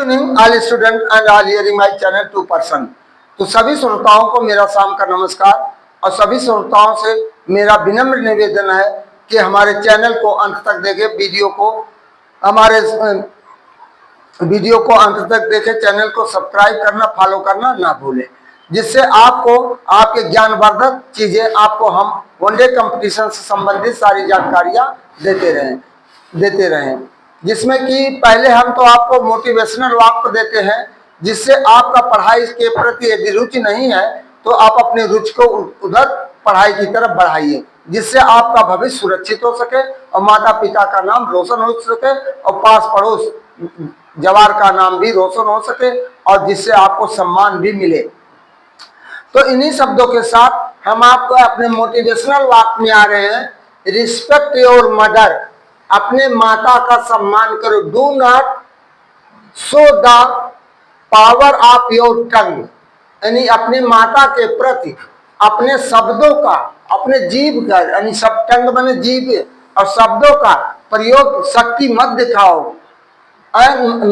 Evening all student and all hearing my channel 2%। तो सभी श्रोताओं को मेरा शाम का नमस्कार और सभी श्रोताओं से मेरा विनम्र निवेदन है कि हमारे चैनल को अंत तक देखें, वीडियो को अंत तक देखें, चैनल को सब्सक्राइब करना, फॉलो करना ना भूलें, जिससे आपको आपके ज्ञानवर्धक चीजें आपको हम वनडे कंपटीशन से संबंधित सारी जानकारियां देते रहें, जिसमें कि पहले हम तो आपको मोटिवेशनल वाक्य देते हैं, जिससे आपका पढ़ाई के प्रति यदि रुचि नहीं है तो आप अपनी रुचि को उधर पढ़ाई की तरफ बढ़ाइए, जिससे आपका भविष्य सुरक्षित हो सके और माता पिता का नाम रोशन हो सके और पास पड़ोस जवार का नाम भी रोशन हो सके और जिससे आपको सम्मान भी मिले। तो इन्हीं शब्दों के साथ हम आपको अपने मोटिवेशनल वाक्य में आ रहे हैं। रिस्पेक्ट योर मदर, अपने माता का सम्मान करो। Do not show the power of your tongue, यानी अपनी माता के प्रति अपने शब्दों का, अपने जीभ का, यानी सब टंग बने जीभ और शब्दों का प्रयोग शक्ति मत दिखाओ। एंड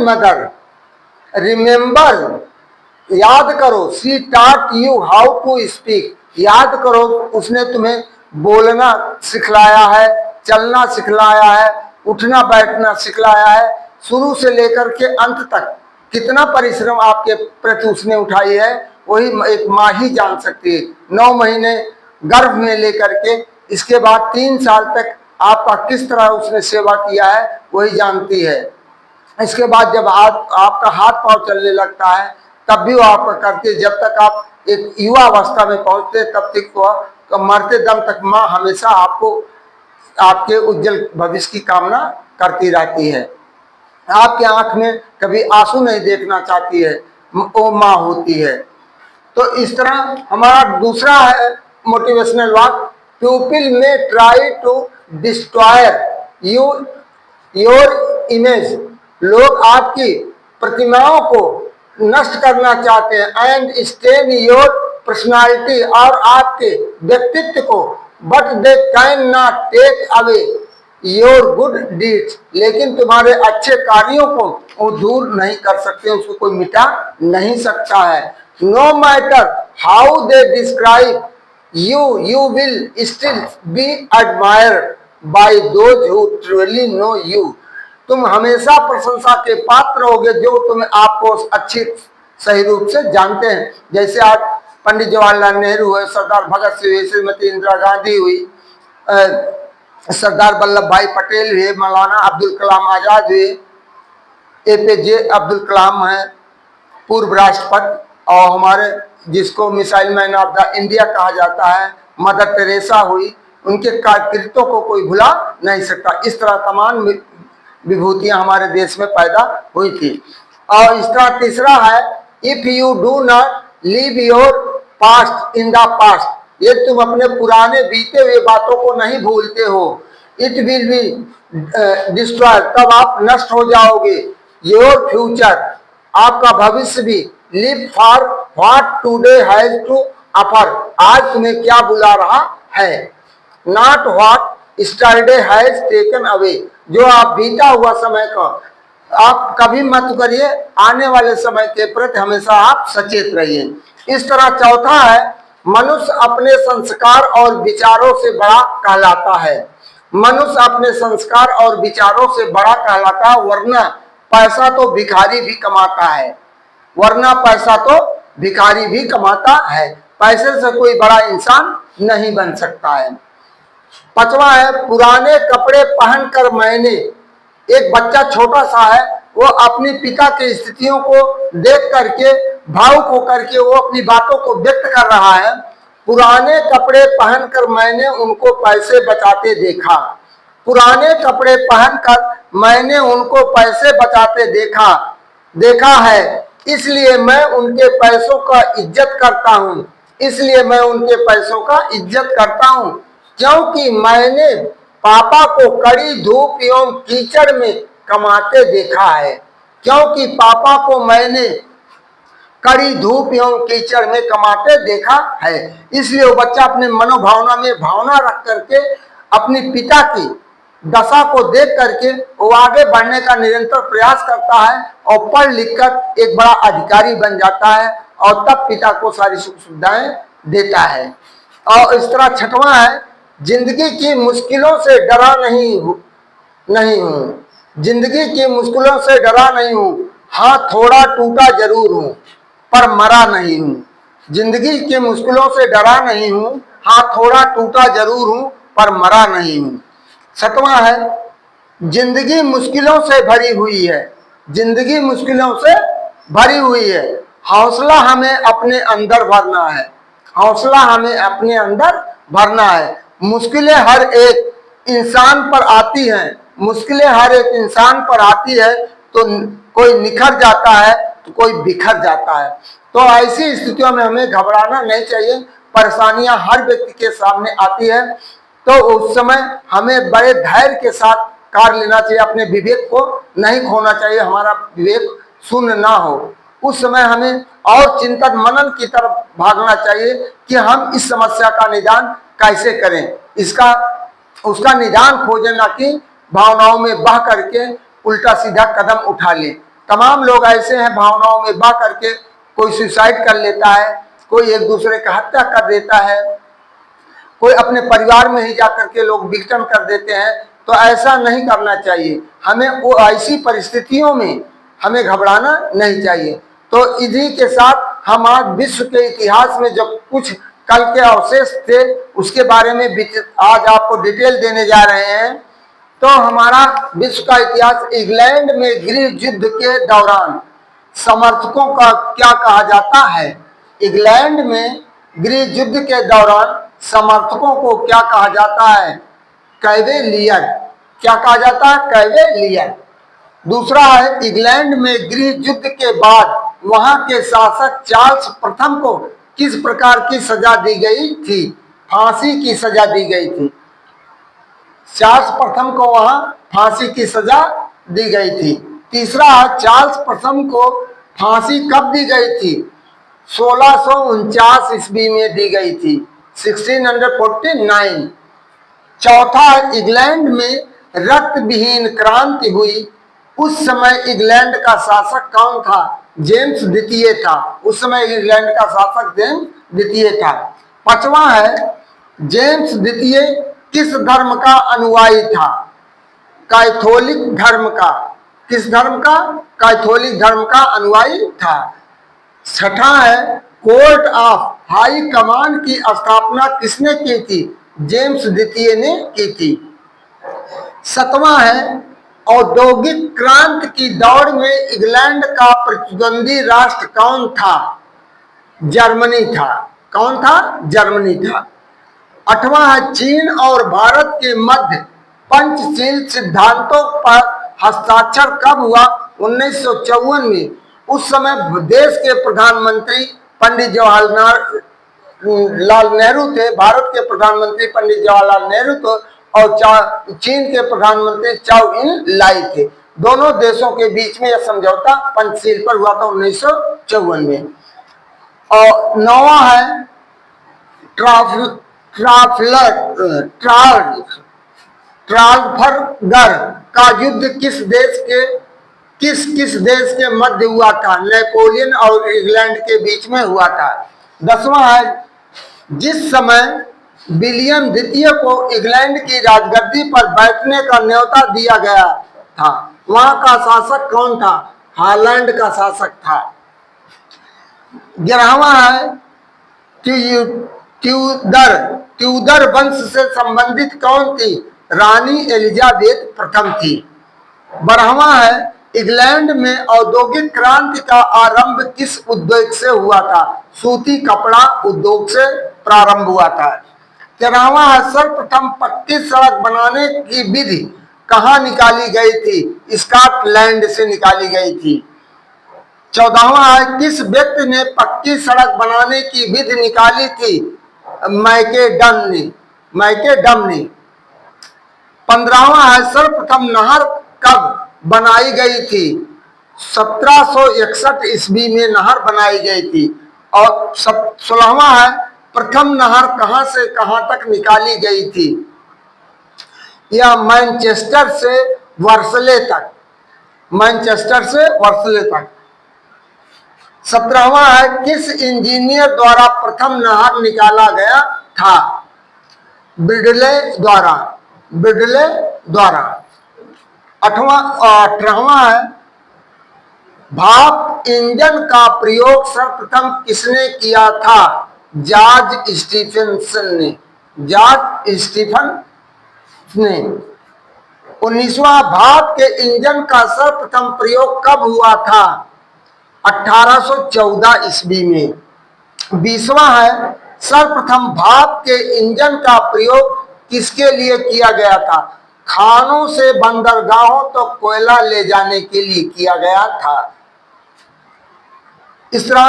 मदर रिमेंबर, याद करो, she taught you how to speak, याद करो उसने तुम्हें बोलना सिखलाया है, चलना सिखलाया है, उठना बैठना सिखलाया है। शुरू से लेकर के अंत तक कितना परिश्रम आपके प्रति उसने उठाई है वही एक माँ ही जान सकती है। 9 महीने गर्भ में लेकर के इसके बाद 3 साल तक आपका किस तरह उसने सेवा किया है वही जानती है। इसके बाद जब आपका हाथ पांव चलने लगता है तब भी वो आपका करती है। जब तक आप एक युवा अवस्था में पहुंचते तब तक वह मरते दम तक माँ हमेशा आपको आपके उज्जवल भविष्य की कामना करती रहती है। आपके आंख में कभी आंसू नहीं देखना चाहती है, वो माँ होती है। तो इस तरह हमारा दूसरा है मोटिवेशनल वाक्य, people may try to destroy your image, लोग आपकी प्रतिमाओं को नष्ट करना चाहते हैं। एंड स्टेन योर पर्सनालिटी, और आपके व्यक्तित्व को, but they can not take away your good deeds, लेकिन तुम्हारे अच्छे कार्यों को वो दूर नहीं कर सकते, उसको कोई मिटा नहीं सकता है। No matter how they describe you, you will still be admired by those who truly know you, तुम हमेशा प्रशंसा के पात्र होगे जो तुम्हें आपको अच्छी सही रूप से जानते हैं। जैसे आज पंडित जवाहरलाल नेहरू हुए, सरदार भगत सिंह हुई, श्रीमती इंदिरा गांधी हुई, सरदार वल्लभ भाई पटेल हुए, मौलाना अब्दुल कलाम आजाद हुए, APJ अब्दुल कलाम हैं पूर्व राष्ट्रपति, और हमारे जिसको missile man of the India कहा जाता है मदर टेरेसा हुई, उनके कृतित्वों को कोई भुला नहीं सकता। इस तरह तमाम विभूतियां हमारे देश में पैदा हुई थी। और इस तरह तीसरा है, if you do not leave your past in the past, ये तुम अपने पुराने बीते हुए बातों को नहीं भूलते हो, इट विल बी डिस्ट्रॉय, तब आप नष्ट हो जाओगे। योर फ्यूचर, आपका भविष्य भी, live for what today has to offer, आज तुम्हें क्या बुला रहा है, not what yesterday has taken away, जो आप बीता हुआ समय का आप कभी मत करिए, आने वाले समय के प्रति हमेशा आप सचेत रहिए। इस तरह चौथा है, मनुष्य अपने संस्कार और विचारों से बड़ा कहलाता है, मनुष्य अपने संस्कार और विचारों से बड़ा कहलाता है, वरना पैसा तो भिखारी भी कमाता है, वरना पैसा तो भिखारी भी कमाता है, पैसे से कोई बड़ा इंसान नहीं बन सकता है। पांचवा है, पुराने कपड़े पहनकर मैंने, एक बच्चा छोटा सा है, वो अपनी पिता की स्थितियों को देख करके भावुक होकर के वो अपनी बातों को व्यक्त कर रहा है। पुराने कपड़े पहनकर मैंने उनको पैसे बचाते देखा, पुराने कपड़े पहनकर मैंने उनको पैसे बचाते देखा है, इसलिए मैं उनके पैसों का इज्जत करता हूँ, इसलिए मैं उनके पैसों का इज्जत करता हूँ, क्योंकि मैंने पापा को कड़ी धूप एवं कीचड़ में कमाते देखा है, क्योंकि पापा को मैंने कड़ी धूप एवं कीचड़ में कमाते देखा है। इसलिए वो बच्चा अपने मनोभावना में भावना रख करके अपने पिता की दशा को देख करके वो आगे बढ़ने का निरंतर प्रयास करता है और पढ़ लिखकर एक बड़ा अधिकारी बन जाता है और तब पिता को सारी सुख सुविधाएं देता है। और इस तरह छठवां है, जिंदगी की मुश्किलों से डरा नहीं हूं, जिंदगी की मुश्किलों से डरा नहीं हूं, हाँ थोड़ा टूटा जरूर हूं पर मरा नहीं हूं। जिंदगी की मुश्किलों से डरा नहीं हूं, हाँ थोड़ा टूटा जरूर हूं पर मरा नहीं हूं। सातवां है, जिंदगी मुश्किलों से भरी हुई है, जिंदगी मुश्किलों से भरी हुई है, हौसला हमें अपने अंदर भरना है, हौसला हमें अपने अंदर भरना है। मुश्किलें हर एक इंसान पर आती हैं, मुश्किलें हर एक इंसान पर आती है, तो कोई निखर जाता है तो कोई बिखर जाता है। तो ऐसी स्थितियों में हमें घबराना नहीं चाहिए। परेशानियां हर व्यक्ति के सामने आती है, तो उस समय हमें बड़े धैर्य के साथ कार्य लेना चाहिए, अपने विवेक को नहीं खोना चाहिए, हमारा विवेक शून्य ना हो। उस समय हमें और चिंतन मनन की तरफ भागना चाहिए कि हम इस समस्या का निदान कैसे करें, इसका उसका निदान खोजें, ना कि भावनाओं में बह करके उल्टा सीधा कदम उठा ले। तमाम लोग ऐसे हैं, भावनाओं में बह करके कोई सुसाइड कर लेता है, कोई एक दूसरे का हत्या कर देता है, कोई अपने परिवार में ही जाकर के लोग विघटन कर देते हैं। तो ऐसा नहीं करना चाहिए, हमें वो ऐसी परिस्थितियों में हमें घबराना नहीं चाहिए। तो इसी के साथ हम आज विश्व के इतिहास में जो कुछ कल के अवशेष थे उसके बारे में आज आपको डिटेल देने जा रहे हैं। तो हमारा विश्व का इतिहास, इंग्लैंड में गृह युद्ध के दौरान समर्थकों का क्या कहा जाता है? इंग्लैंड में गृह युद्ध के दौरान समर्थकों को क्या कहा जाता है? कैवेलियर। क्या कहा जाता है? कैवेलियर। दूसरा है, इंग्लैंड में गृह युद्ध के बाद वहां के शासक चार्ल्स प्रथम को किस प्रकार की सजा दी गई थी? फांसी की सजा दी गई थी। चार्ल्स प्रथम को वहां फांसी की सजा दी गई थी। तीसरा है, चार्ल्स प्रथम को फांसी कब दी गई थी? 1649 ईस्वी में दी गई थी, 1649। चौथा, इंग्लैंड में रक्त विहीन क्रांति हुई, उस समय इंग्लैंड का शासक कौन था? जेम्स द्वितीय था। उस समय इंग्लैंड का शासक जेम्स द्वितीय था। पांचवा है, जेम्स द्वितीय किस धर्म का अनुयायी था? कैथोलिक धर्म का। किस धर्म का? कैथोलिक धर्म का अनुयायी था। छठा है, कोर्ट ऑफ हाई कमान की स्थापना किसने की थी? जेम्स द्वितीय ने की थी। सातवां है, औद्योगिक क्रांति की दौड़ में इंग्लैंड का प्रतिद्वंदी राष्ट्र कौन था? जर्मनी था। कौन था? जर्मनी था। आठवां है, चीन और भारत के मध्य पंचशील सिद्धांतों पर हस्ताक्षर कब हुआ? 1954 में। उस समय देश के प्रधानमंत्री पंडित जवाहरलाल नेहरू थे, भारत के प्रधानमंत्री पंडित जवाहरलाल नेहरू थे और चीन के प्रधानमंत्री चाउ इन लाई थे। दोनों देशों के बीच में यह समझौता पंचशील पर हुआ था 1954 में। और नौवां है, ट्राफल्गर का युद्ध किस देश के मध्य हुआ था? नेपोलियन और इंग्लैंड के बीच में हुआ था। 10वां है, जिस समय विलियम द्वितीय को इंग्लैंड की राजगद्दी पर बैठने का न्योता दिया गया था, वहां का शासक कौन था? हॉलैंड का शासक था। 11वां है, ट्यूडर वंश से संबंधित कौन थी? रानी एलिजाबेथ प्रथम थी। 12वां है, इंग्लैंड में औद्योगिक क्रांति का आरंभ किस उद्योग से हुआ था? सूती कपड़ा उद्योग से प्रारंभ हुआ था। 13वां है, सर्वप्रथम पक्की सड़क बनाने की विधि कहाँ निकाली गई थी? स्कॉटलैंड से निकाली गई थी। 14वां है, किस व्यक्ति ने पक्की सड़क बनाने की विधि निकाली थी? मैकेडम ने। 15वां है, सर्वप्रथम नहर कब बनाई गई थी? 1761 ईस्वी में नहर बनाई गई थी। और 16वां है, प्रथम नहर कहां से कहां तक निकाली गई थी? या मैनचेस्टर से वर्सले तक, मैनचेस्टर से वर्सले तक। 17वां है, किस इंजीनियर द्वारा प्रथम नहर निकाला गया था? बिडले द्वारा, बिडले द्वारा। 18वां है, भाप इंजन का प्रयोग सर्वप्रथम किसने किया था? जॉर्ज स्टीफेंसन ने, जॉर्ज स्टीफन ने। 19वां, भाप के इंजन का सर्वप्रथम प्रयोग कब हुआ था? 1814 ईस्वी में। 20वां है, सर्वप्रथम भाप के इंजन का प्रयोग किसके लिए किया गया था? खानों से बंदरगाहों तो कोयला ले जाने के लिए किया गया था। इस तरह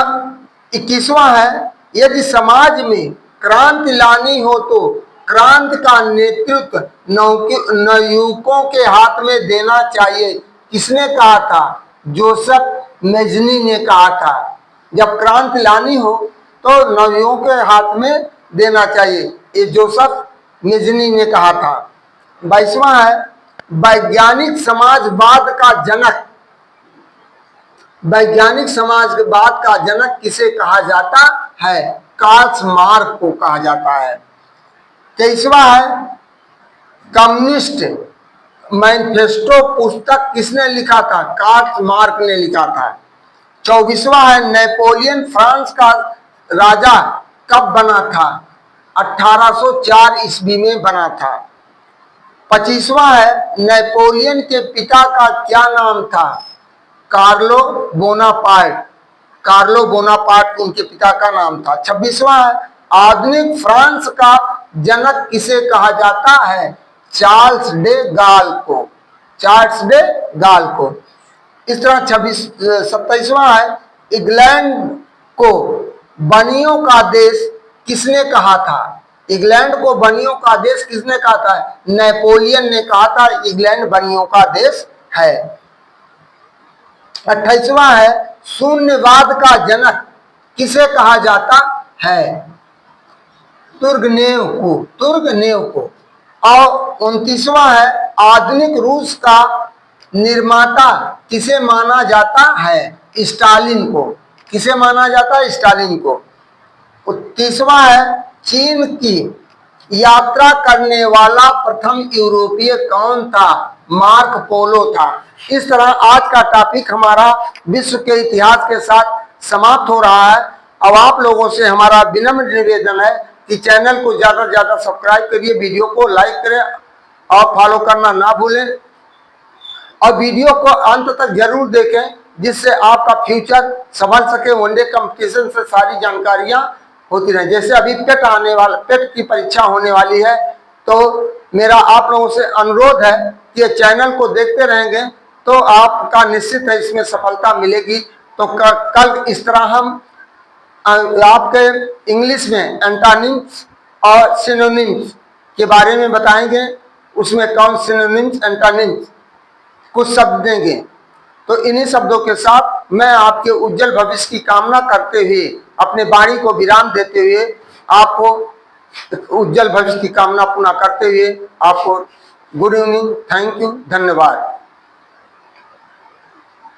21वां है, यदि समाज में क्रांति लानी हो तो क्रांति का नेतृत्व नवयुवकों के हाथ में देना चाहिए, किसने कहा था? जोसेफ मेजनी ने कहा था। जब क्रांति लानी हो तो नवयुवकों के हाथ में देना चाहिए, ये जोसेफ मेजनी ने कहा था। 22वां है, वैज्ञानिक समाजवाद का जनक, वैज्ञानिक समाजवाद का जनक किसे कहा जाता है? कार्ल मार्क्स को कहा जाता है। 23वां है, कम्युनिस्ट मैनिफेस्टो पुस्तक किसने लिखा था? कार्ल मार्क्स ने लिखा था। 24वां है, नेपोलियन फ्रांस का राजा कब बना था? 1804 ईस्वी में बना था। 25वां है, नेपोलियन के पिता का क्या नाम था? कार्लो बोनापार्ट, कार्लो बोनापार्ट उनके पिता का नाम था। 26वां है, आधुनिक फ्रांस का जनक किसे कहा जाता है? चार्ल्स डे गाल को, चार्ल्स डे गाल को। इस तरह 27वां है, इंग्लैंड को बनियों का देश किसने कहा था? इंग्लैंड को बनियों का देश किसने कहा था? नेपोलियन ने कहा था इंग्लैंड बनियों का देश है। 28वां है, शून्यवाद का जनक किसे कहा जाता है? तुर्गनेव को, तुर्गनेव को। और 29वां है, आधुनिक रूस का निर्माता किसे माना जाता है? स्टालिन को। किसे माना जाता है? स्टालिन को। 30वां है, चीन की यात्रा करने वाला प्रथम यूरोपीय कौन था? मार्क पोलो था। इस तरह आज का टॉपिक हमारा विश्व के इतिहास के साथ समाप्त हो रहा है। अब आप लोगों से हमारा विनम्र निवेदन है कि चैनल को ज्यादा से ज्यादा सब्सक्राइब करिए, वीडियो को लाइक करें और फॉलो करना ना भूलें, और वीडियो को अंत तक जरूर देखें जिससे आपका फ्यूचर संभल सके। वनडे कंपटीशन से सारी जानकारियां होती रहे। जैसे अभी पेट आने वाला, पेट की परीक्षा होने वाली है, तो मेरा आप लोगों से अनुरोध है कि ये चैनल को देखते रहेंगे तो आपका निश्चित है इसमें सफलता मिलेगी। तो कल इस तरह हम आपके इंग्लिश में एंटोनिम्स और सिनोनिम्स के बारे में बताएंगे। उसमें कौन सिनोनिम्स, एंटोनिम्स कुछ शब्द देंगे। तो इन्हीं शब्दों के साथ मैं आपके उज्जवल भविष्य की कामना करते हुए, अपने वाणी को विराम देते हुए, आपको उज्जवल भविष्य की कामना पूर्ण करते हुए आपको गुड इवनिंग, थैंक यू, धन्यवाद।